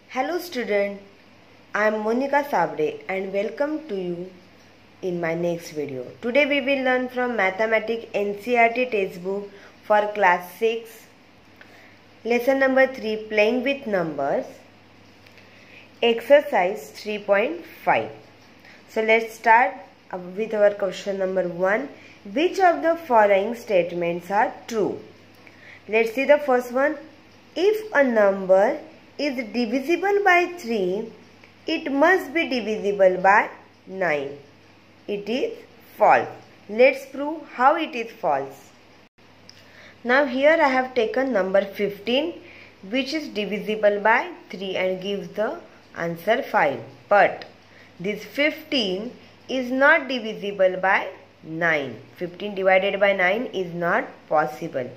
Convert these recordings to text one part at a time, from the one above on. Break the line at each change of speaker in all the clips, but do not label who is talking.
Hello student, I am Monica Sabre and welcome to you in my next video. Today we will learn from Mathematics NCERT textbook for class 6. Lesson number 3, Playing with Numbers. Exercise 3.5. So let's start with our question number 1. Which of the following statements are true? Let's see the first one. If a number is divisible by 3, it must be divisible by 9. It is false. Let's prove how it is false. Now here I have taken number 15, which is divisible by 3 and gives the answer 5. But this 15 is not divisible by 9. 15 divided by 9 is not possible.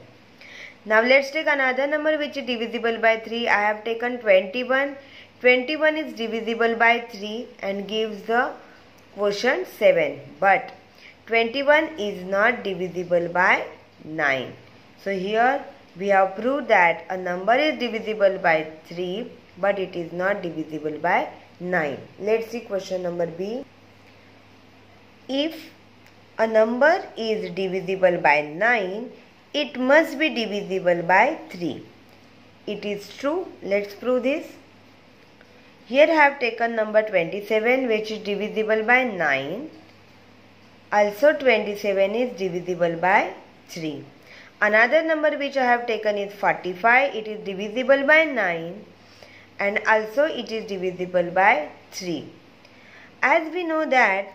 Now let's take another number which is divisible by 3. I have taken 21. 21 is divisible by 3 and gives the quotient 7. But 21 is not divisible by 9. So here we have proved that a number is divisible by 3 but it is not divisible by 9. Let's see question number B. If a number is divisible by 9, it must be divisible by 3. It is true. Let's prove this. Here I have taken number 27, which is divisible by 9. Also 27 is divisible by 3. Another number which I have taken is 45. It is divisible by 9 and also it is divisible by 3. As we know that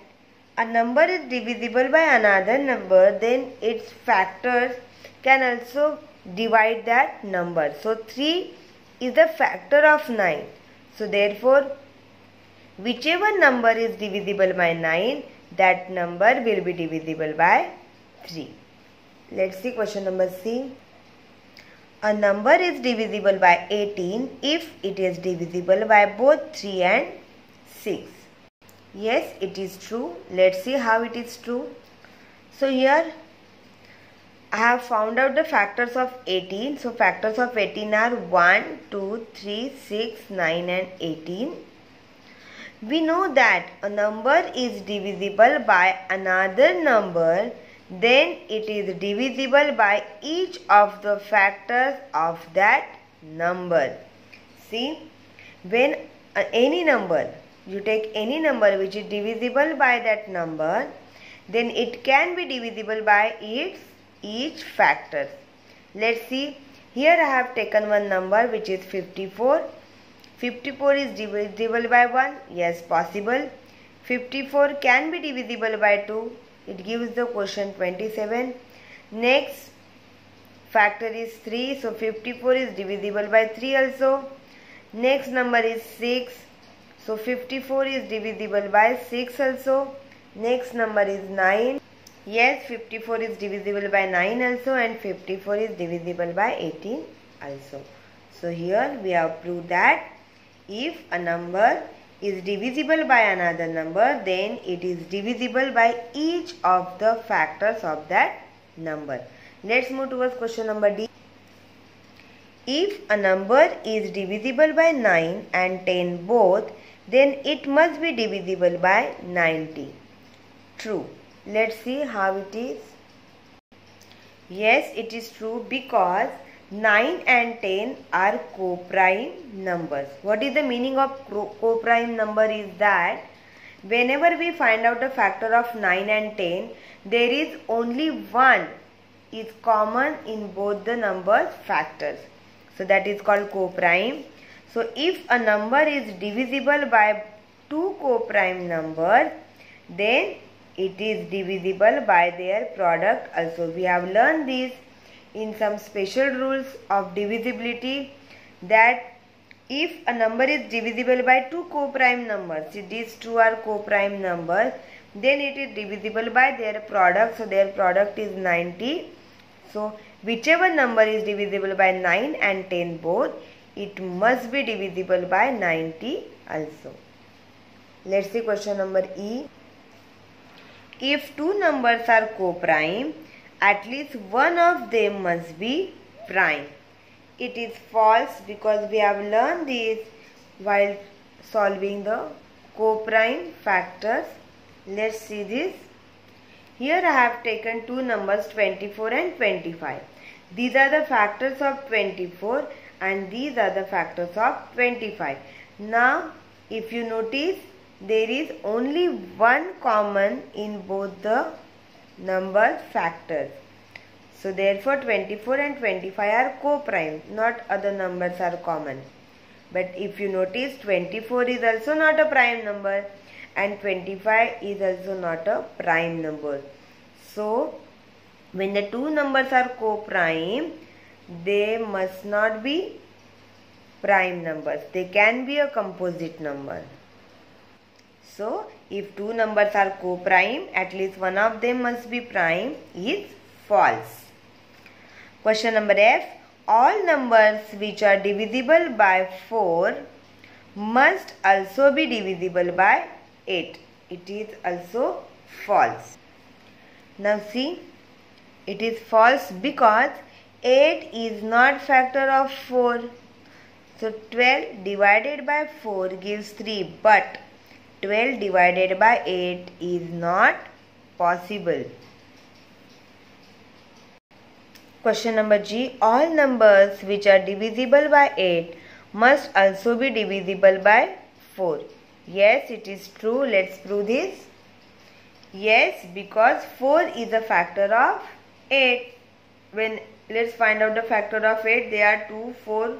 a number is divisible by another number, then its factors can also divide that number. So 3 is the factor of 9. So therefore, whichever number is divisible by 9, that number will be divisible by 3. Let's see question number C. A number is divisible by 18 if it is divisible by both 3 and 6. Yes, it is true. Let's see how it is true. So here I have found out the factors of 18. So factors of 18 are 1, 2, 3, 6, 9 and 18. We know that a number is divisible by another number, then it is divisible by each of the factors of that number. See, when any number, you take any number which is divisible by that number, then it can be divisible by each factor. Let's see. Here I have taken one number which is 54. 54 is divisible by 1. Yes, possible. 54 can be divisible by 2. It gives the quotient 27. Next factor is 3. So 54 is divisible by 3 also. Next number is 6. So 54 is divisible by 6 also. Next number is 9. Yes, 54 is divisible by 9 also and 54 is divisible by 18 also. So here we have proved that if a number is divisible by another number, then it is divisible by each of the factors of that number. Let's move towards question number D. If a number is divisible by 9 and 10 both, then it must be divisible by 90. True. Let's see how it is. Yes, it is true because 9 and 10 are co-prime numbers. What is the meaning of co-prime number is that whenever we find out the factor of 9 and 10, there is only one is common in both the numbers factors. So that is called co-prime. So if a number is divisible by two co-prime numbers, then it is divisible by their product also. We have learned this in some special rules of divisibility, that if a number is divisible by two co-prime numbers, these two are co-prime numbers, then it is divisible by their product. So their product is 90. So whichever number is divisible by 9 and 10 both, it must be divisible by 90 also. Let's see question number E. If two numbers are co-prime, at least one of them must be prime. It is false because we have learned this while solving the co-prime factors. Let's see this. Here I have taken two numbers 24 and 25. These are the factors of 24 and these are the factors of 25. Now if you notice, there is only one common in both the number factors. So therefore 24 and 25 are co-prime, not other numbers are common. But if you notice, 24 is also not a prime number and 25 is also not a prime number. So when the two numbers are co-prime, they must not be prime numbers. They can be a composite number. So if two numbers are co-prime, at least one of them must be prime is false. Question number F. All numbers which are divisible by 4 must also be divisible by 8. It is also false. Now see, it is false because 8 is not factor of 4. So 12 divided by 4 gives 3, but 12 divided by 8 is not possible. Question number G. All numbers which are divisible by 8 must also be divisible by 4. Yes, it is true. Let's prove this. Yes, because 4 is a factor of 8. Let's find out the factor of 8. They are 2, 4,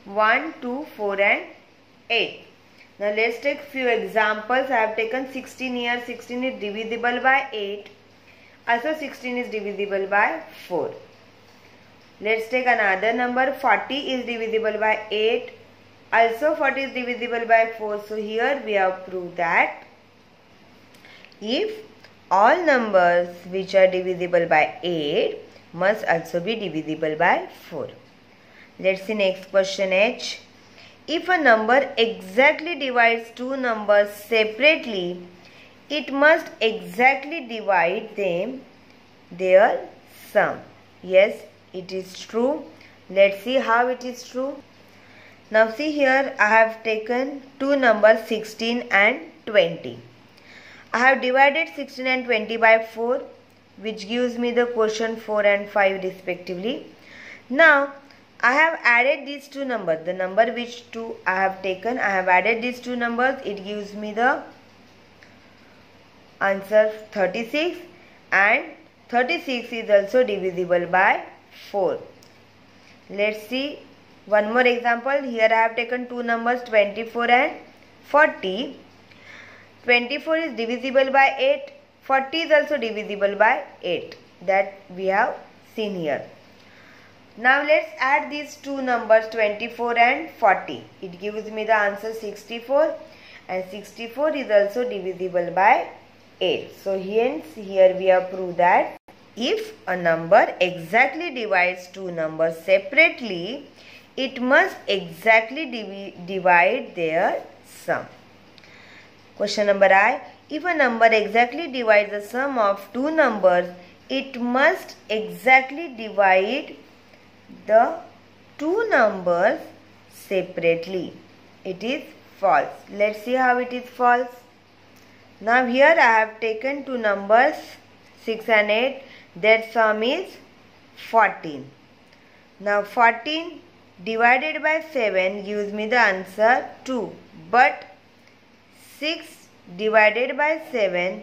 1, 2, 4 and 8. Now let's take few examples. I have taken 16 here. 16 is divisible by 8. Also 16 is divisible by 4. Let's take another number. 40 is divisible by 8. Also 40 is divisible by 4. So here we have proved that if all numbers which are divisible by 8 must also be divisible by 4. Let's see next question H. If a number exactly divides two numbers separately, it must exactly divide them their sum. Yes, it is true. Let's see how it is true. Now see here, I have taken two numbers 16 and 20. I have divided 16 and 20 by 4, which gives me the quotient 4 and 5 respectively. Now I have added these two numbers. The number which I have taken, I have added these two numbers. It gives me the answer 36, and 36 is also divisible by 4. Let's see one more example. Here I have taken two numbers 24 and 40. 24 is divisible by 8. 40 is also divisible by 8. That we have seen here. Now let's add these two numbers 24 and 40. It gives me the answer 64, and 64 is also divisible by 8. So hence here we have proved that if a number exactly divides two numbers separately, it must exactly divide their sum. Question number I. If a number exactly divides the sum of two numbers, it must exactly divide the two numbers separately. It is false. Let's see how it is false. Now here I have taken two numbers 6 and 8. Their sum is 14. Now 14 divided by 7 gives me the answer 2. But 6 divided by 7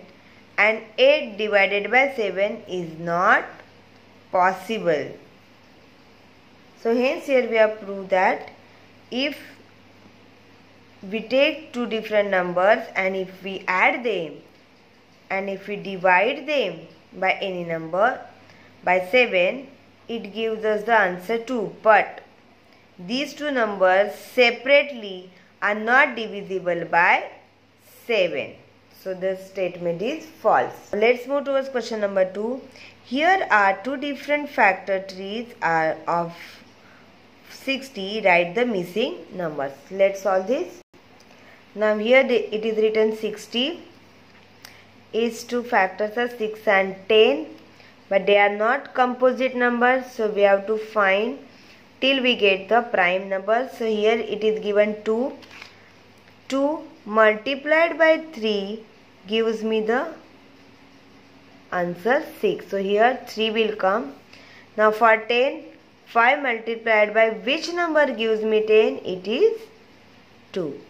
and 8 divided by 7 is not possible. So hence here we have proved that if we take two different numbers and if we add them and if we divide them by any number by 7, it gives us the answer 2. But these two numbers separately are not divisible by 7. So this statement is false. Let's move towards question number 2. Here are two different factor trees of 60. Write the missing numbers. Let's solve this. Now here it is written 60. Its two factors are 6 and 10. But they are not composite numbers. So we have to find till we get the prime number. So here it is given 2. 2 multiplied by 3 gives me the answer 6. So here 3 will come. Now for 10, 5 multiplied by which number gives me 10? It is 2.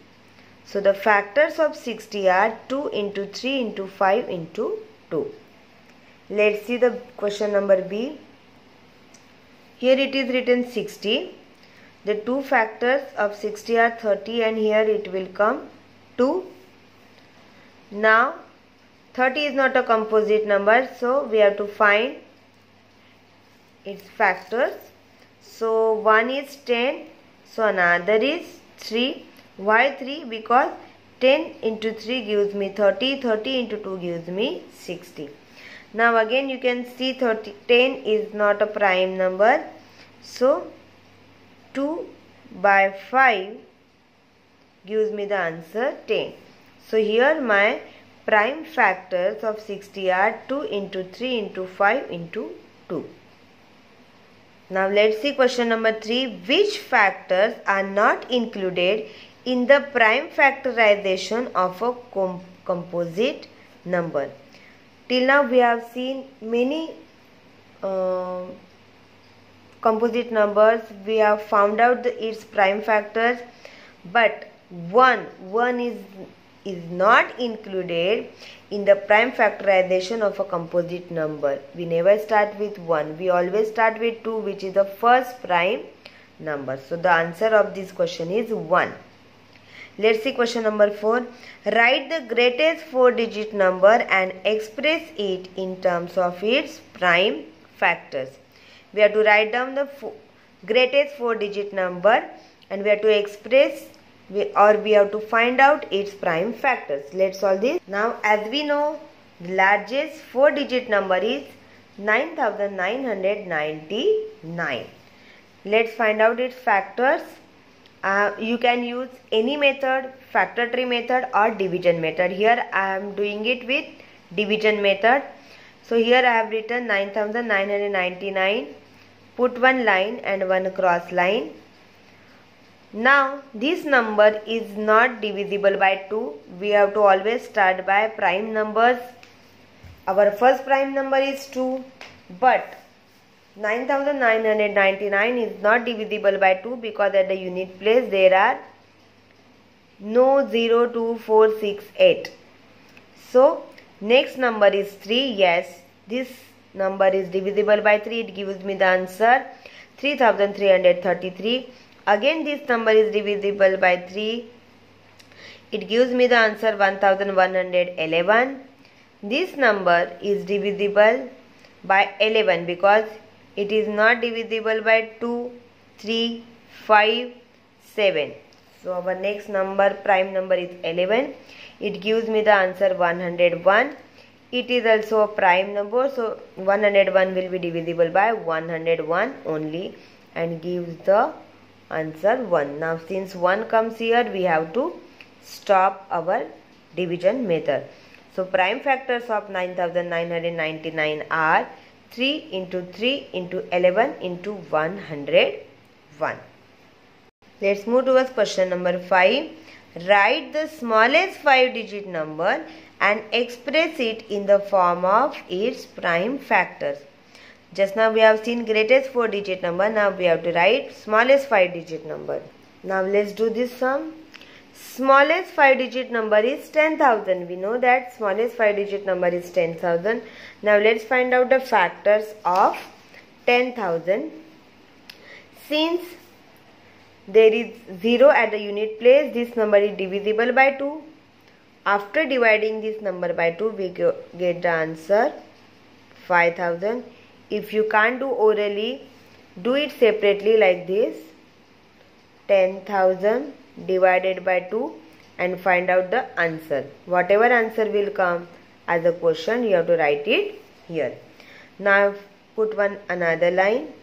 So the factors of 60 are 2 into 3 into 5 into 2. Let's see the question number B. Here it is written 60. The two factors of 60 are 30 and here it will come 2. Now 30 is not a composite number, so we have to find its factors. So one is 10, so another is 3. Why 3? Because 10 into 3 gives me 30, 30 into 2 gives me 60. Now again you can see 10 is not a prime number, so 2 by 5 gives me the answer 10. So here my prime factors of 60 are 2 into 3 into 5 into 2. Now let's see question number 3. Which factors are not included in the prime factorization of a composite number? Till now we have seen many composite numbers. We have found out its prime factors, but 1 is not included in the prime factorization of a composite number. We never start with 1. We always start with 2, which is the first prime number. So the answer of this question is 1. Let's see question number 4. Write the greatest 4-digit number and express it in terms of its prime factors. We have to write down the greatest 4-digit number and we have to express we have to find out its prime factors. Let's solve this. Now as we know, the largest 4-digit number is 9999. Let's find out its factors. You can use any method, factor tree method or division method. Here I am doing it with division method. So here I have written 9999. Put one line and one cross line. Now this number is not divisible by 2. We have to always start by prime numbers. Our first prime number is 2, but 9999 is not divisible by 2 because at the unit place there are no 0, 2, 4, 6, 8. So next number is 3. Yes, this number is divisible by 3. It gives me the answer 3333. Again this number is divisible by 3. It gives me the answer 1111. This number is divisible by 11 because it is not divisible by 2, 3, 5, 7. So our next number, prime number is 11. It gives me the answer 101. It is also a prime number, so 101 will be divisible by 101 only and gives the answer 1. Now since 1 comes here, we have to stop our division method. So prime factors of 9999 are 3 into 3 into 11 into 101. Let's move towards question number 5. Write the smallest 5-digit number and express it in the form of its prime factors. Just now we have seen greatest 4-digit number. Now we have to write smallest 5-digit number. Now let's do this sum. Smallest 5-digit number is 10,000. We know that smallest 5-digit number is 10,000. Now let's find out the factors of 10,000. Since there is 0 at the unit place, this number is divisible by 2. After dividing this number by 2, we get the answer 5,000. If you can't do orally, do it separately like this. 10,000 divided by 2 and find out the answer. Whatever answer will come as a question, you have to write it here. Now put another line.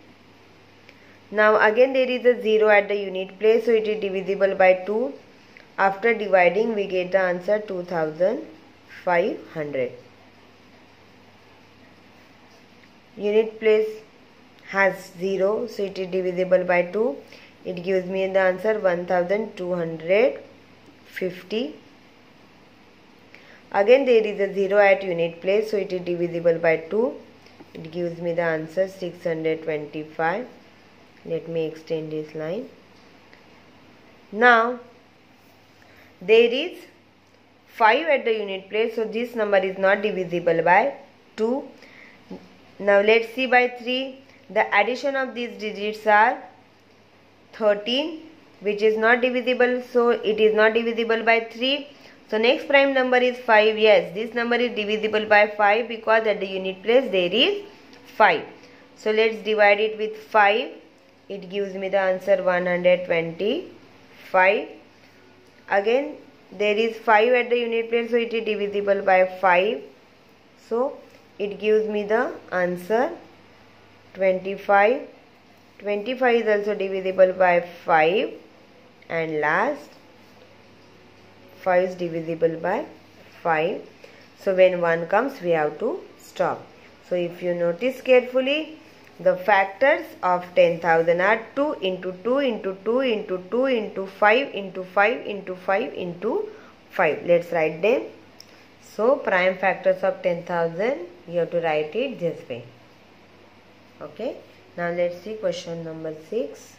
Now again there is a 0 at the unit place, so it is divisible by 2. After dividing, we get the answer 2500. Unit place has 0, so it is divisible by 2. It gives me the answer 1250. 50. Again there is a 0 at unit place, so it is divisible by 2. It gives me the answer 625. Let me extend this line. Now there is 5 at the unit place, so this number is not divisible by 2. Now let's see by 3. The addition of these digits are 13, which is not divisible, so it is not divisible by 3. So next prime number is 5. Yes, this number is divisible by 5 because at the unit place there is 5. So let's divide it with 5. It gives me the answer 125. Again there is 5 at the unit place, so it is divisible by 5. So it gives me the answer 25. 25 is also divisible by 5. And last, 5 is divisible by 5. So when 1 comes, we have to stop. So if you notice carefully, the factors of 10,000 are 2 into 2 into 2 into 2 into 5 into 5 into 5 into 5. Let's write them. So prime factors of 10,000, you have to write it this way. Okay. Now let's see question number 6.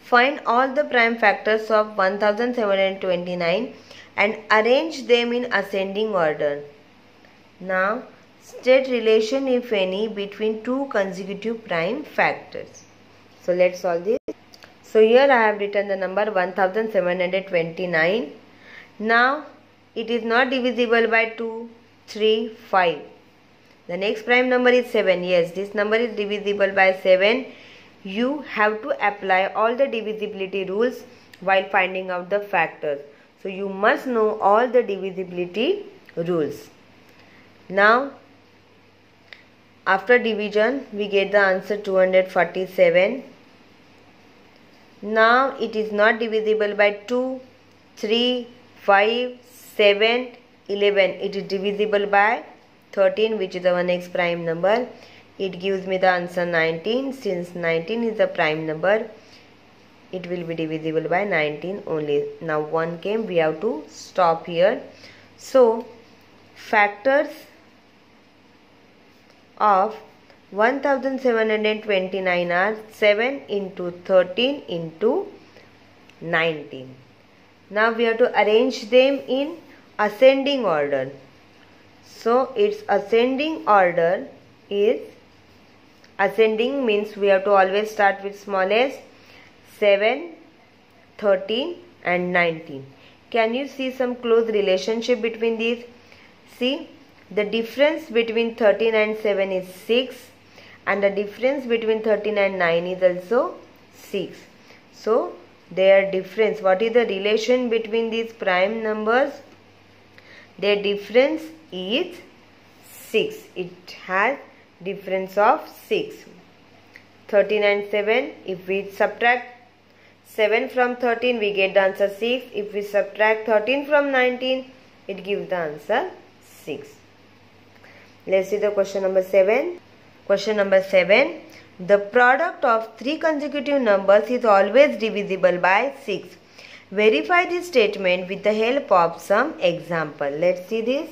Find all the prime factors of 1729 and arrange them in ascending order. Now state relation, if any, between two consecutive prime factors. So let's solve this. So here I have written the number 1729. Now it is not divisible by 2, 3, 5. The next prime number is 7. Yes, this number is divisible by 7. You have to apply all the divisibility rules while finding out the factors. So you must know all the divisibility rules. Now after division we get the answer 247. Now it is not divisible by 2, 3, 5, 7, 11. It is divisible by 13, which is our next prime number. It gives me the answer 19. Since 19 is the prime number, it will be divisible by 19 only. Now 1 came, we have to stop here. So factors of 1729 are 7 into 13 into 19. Now we have to arrange them in ascending order. So its ascending order is, ascending means we have to always start with smallest, 7, 13 and 19. Can you see some close relationship between these? See, the difference between 13 and 7 is 6 and the difference between 13 and 9 is also 6. So their difference, what is the relation between these prime numbers? Their difference is 6. It has difference of 6. 13 and 7. If we subtract 7 from 13, we get the answer 6. If we subtract 13 from 19, it gives the answer 6. Let's see the question number 7. Question number 7. The product of 3 consecutive numbers is always divisible by 6. Verify this statement with the help of some example. Let's see this.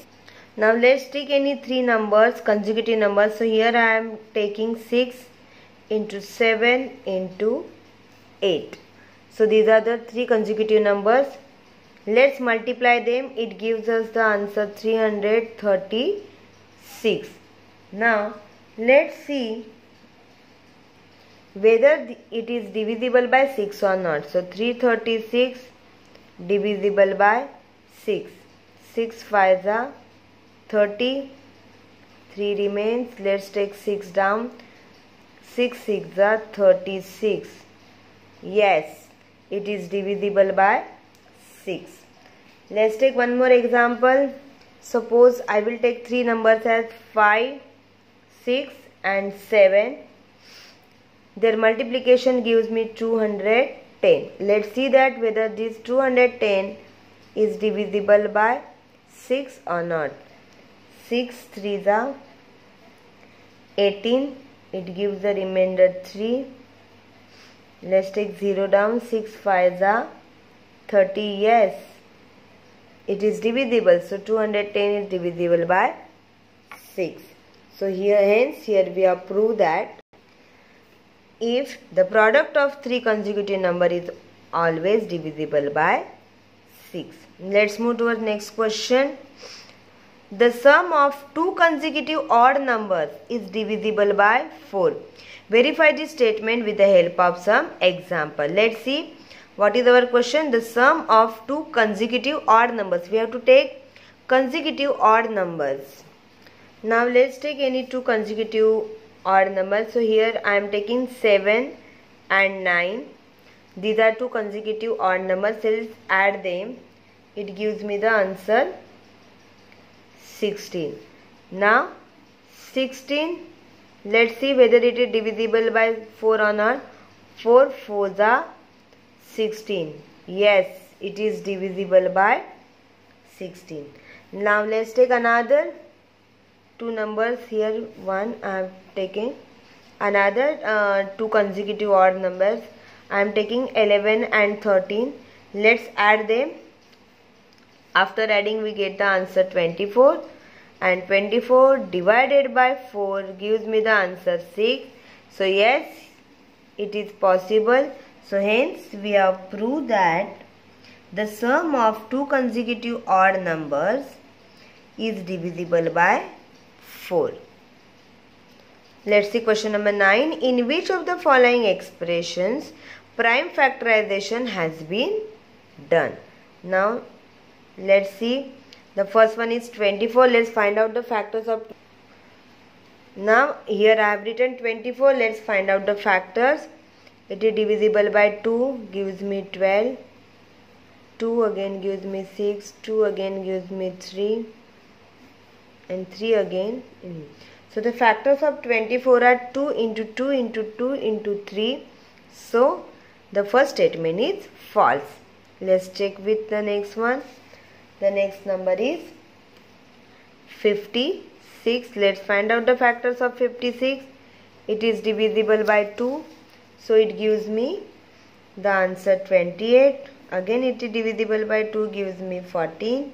Now let's take any 3 numbers, consecutive numbers. So here I am taking 6 into 7 into 8. So these are the 3 consecutive numbers. Let's multiply them. It gives us the answer 336. Now let's see whether it is divisible by 6 or not. So 336 divisible by 6. 6 5s are 30. 3 remains. Let's take 6 down. 6 6s are 36. Yes, it is divisible by 6. Let's take one more example. Suppose I will take 3 numbers as 5, 6 and 7. Their multiplication gives me 210. Let's see that whether this 210 is divisible by 6 or not. 6 3s are 18. It gives the remainder 3. Let's take 0 down. 6 5s are 30. Yes, it is divisible. So 210 is divisible by 6. So hence we have proved that if the product of 3 consecutive number is always divisible by 6. Let's move to our next question. The sum of 2 consecutive odd numbers is divisible by 4. Verify this statement with the help of some example. Let's see what is our question. The sum of 2 consecutive odd numbers. We have to take consecutive odd numbers. Now let's take any 2 consecutive odd numbers. So here I am taking 7 and 9. These are 2 consecutive odd numbers. Let's add them. It gives me the answer 16. Now 16, let's see whether it is divisible by 4 or not. 4 4s are 16. Yes, it is divisible by 16. Now let's take another 2 numbers. Here one I am taking another 2 consecutive odd numbers. I am taking 11 and 13. Let's add them. After adding we get the answer 24, and 24 divided by 4 gives me the answer 6. So yes, it is possible. So hence we have proved that the sum of 2 consecutive odd numbers is divisible by 4. Let's see question number 9. In which of the following expressions prime factorization has been done? Now let's see. The first one is 24. Let's find out the factors of. Now here I have written 24. Let's find out the factors. It is divisible by 2, gives me 12. 2 again gives me 6. 2 again gives me 3. And 3 again. So the factors of 24 are 2 into 2 into 2 into 3. So the first statement is false. Let's check with the next one. The next number is 56. Let's find out the factors of 56. It is divisible by 2. So it gives me the answer 28. Again it is divisible by 2, gives me 14.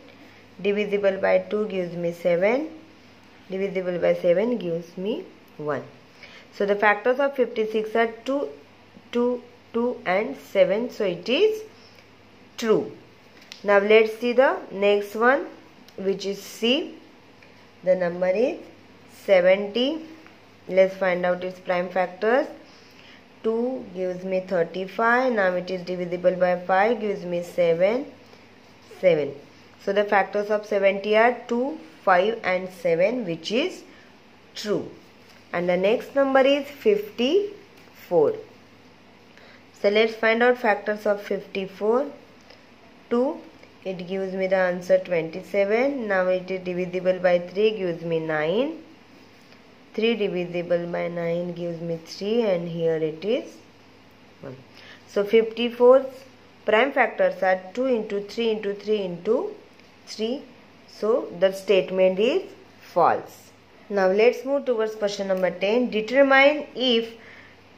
Divisible by 2 gives me 7. Divisible by 7 gives me 1. So the factors of 56 are 2, 2, 2 and 7. So it is true. Now let's see the next one, which is C. The number is 70. Let's find out its prime factors. 2 gives me 35. Now it is divisible by 5, gives me 7. 7. So the factors of 70 are 2, 5 and 7, which is true. And the next number is 54. So let's find out factors of 54. 2, it gives me the answer 27. Now it is divisible by 3, gives me 9. 3 divisible by 9 gives me 3, and here it is 1. So 54's prime factors are 2 into 3 into 3 into 3. So the statement is false. Now let's move towards question number 10. Determine if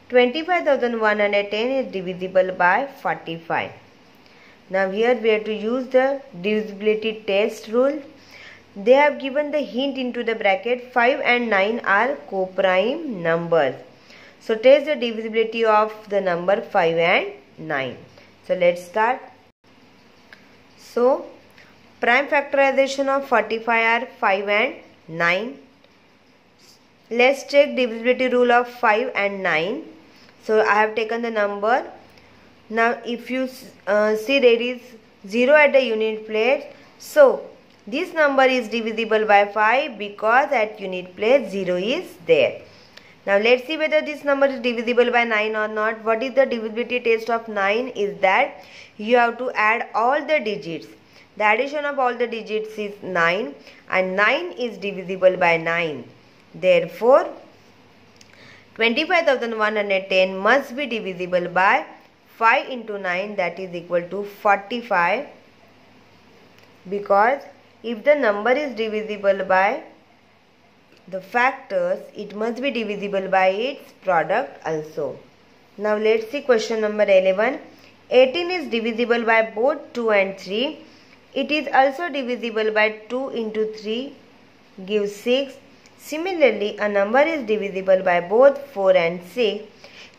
25,110 is divisible by 45. Now here we have to use the divisibility test rule. They have given the hint into the bracket. 5 and 9 are co-prime numbers. So test the divisibility of the number 5 and 9. So let's start. So prime factorization of 45 are 5 and 9. Let's check divisibility rule of 5 and 9. So I have taken the number. Now if you see there is 0 at the unit place. So this number is divisible by 5 because at unit place 0 is there. Now let's see whether this number is divisible by 9 or not. What is the divisibility test of 9 is that you have to add all the digits. The addition of all the digits is 9, and 9 is divisible by 9. Therefore 25,110 must be divisible by 5 into 9, that is equal to 45, because if the number is divisible by the factors, it must be divisible by its product also. Now let's see question number 11. 18 is divisible by both 2 and 3. It is also divisible by 2 into 3 gives 6. Similarly, a number is divisible by both 4 and 6.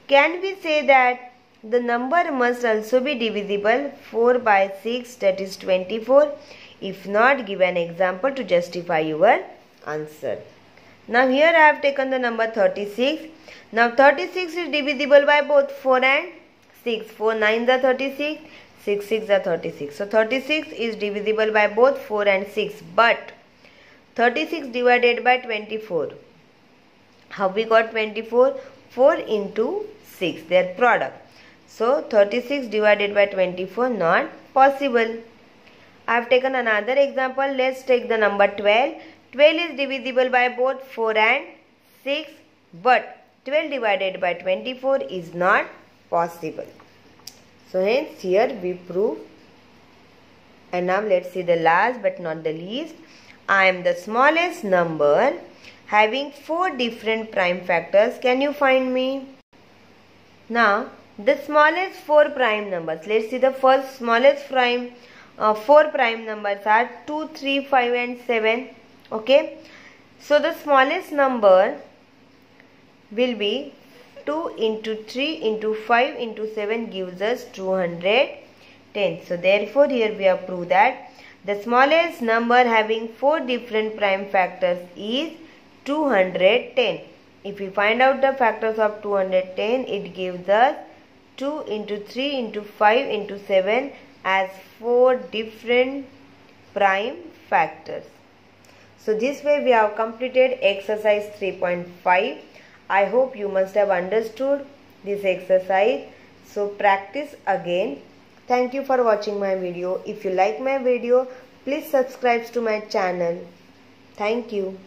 Can we say that the number must also be divisible 4 by 6, that is 24? If not, give an example to justify your answer. Now here I have taken the number 36. Now 36 is divisible by both 4 and 6. 4 9s are 36, 6 6 are 36. So 36 is divisible by both 4 and 6. But 36 divided by 24. How we got 24? 4 into 6, their product. So 36 divided by 24, not possible. I have taken another example. Let's take the number 12. 12 is divisible by both 4 and 6. But 12 divided by 24 is not possible. So hence here we prove. And now let's see the last but not the least. I am the smallest number having 4 different prime factors. Can you find me? Now the smallest 4 prime numbers. Let's see the first smallest 4 prime numbers are 2, 3, 5 and 7. Okay. So the smallest number will be 2 into 3 into 5 into 7 gives us 210. So therefore here we have proved that the smallest number having 4 different prime factors is 210. If we find out the factors of 210, it gives us 2 into 3 into 5 into 7 as 4 different prime factors. So this way we have completed exercise 3.5. I hope you must have understood this exercise. So practice again. Thank you for watching my video. If you like my video, please subscribe to my channel. Thank you.